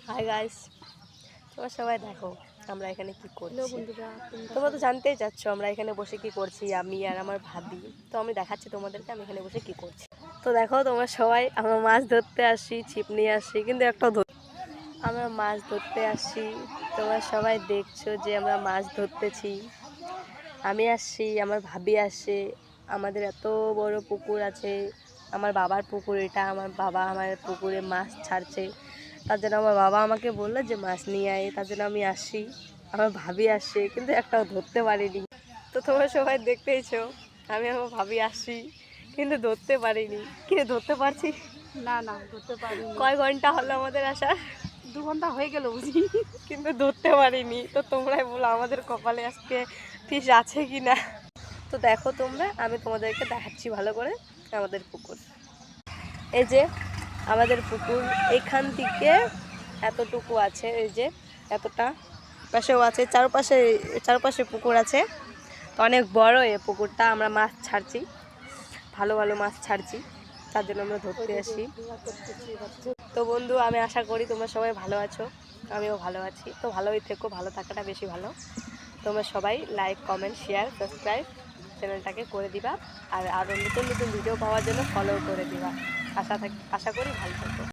Hi guys, তোমরা সবাই দেখো আমরা এখানে কি করছি। বন্ধুরা, তোমরা তো জানতেই চাচ্ছ আমরা এখানে বসে কি করছি, আমি আর আমার ভাবি। তো আমি দেখাচ্ছি তোমাদেরকে আমি এখানে বসে কি করছি। তো দেখো তোমরা সবাই, আমরা মাছ ধরতে আসি, ছিপ নিয়ে আসি, কিন্তু একটা আমরা মাছ ধরতে আসি। তোমরা সবাই দেখছো যে আমরা মাছ ধরতেছি। আমি আসছি, আমার ভাবি আসে। আমাদের এত বড় পুকুর আছে, আমার বাবার পুকুর এটা। আমার বাবা আমার পুকুরে মাছ ছাড়ছে, তার জন্য আমার বাবা আমাকে বললো যে মাছ নিয়ে আয়, তার জন্য আমি আসি। আমার ভাবি আসে, কিন্তু একটাও ধরতে পারিনি। তো তোমরা সবাই দেখতেইছো আমি আমার ভাবি আসি, কিন্তু ধরতে পারিনি। কিন্তু ধরতে পারছি না ধরতে পারিনি। কয় ঘন্টা হলো আমাদের আসার? 2 ঘন্টা হয়ে গেল বুঝি, কিন্তু ধরতে পারিনি। তো তোমরাই বলো আমাদের কপালে আজকে ফিশ আছে কি না। তো দেখো তোমরা, আমি তোমাদেরকে দেখাচ্ছি ভালো করে আমাদের পুকুর। এই যে আমাদের পুকুর, এখান থেকে এতটুকু আছে, এই যে এতটা পাশেও আছে, চারপাশে পুকুর আছে। তো অনেক বড় এই পুকুরটা। আমরা মাছ ছাড়ছি, ভালো ভালো মাছ ছাড়ছি, তার জন্য আমরা ধরতে আসি। তো বন্ধু, আমি আশা করি তোমরা সবাই ভালো আছো, আমিও ভালো আছি। তো ভালোই থেকো, ভালো থাকাটা বেশি ভালো। তোমরা সবাই লাইক, কমেন্ট, শেয়ার, সাবস্ক্রাইব চ্যানেলটাকে করে দিবা। আর আরও নতুন নতুন ভিডিও পাওয়ার জন্য ফলো করে দিবা। আশা করি ভালো থাকো।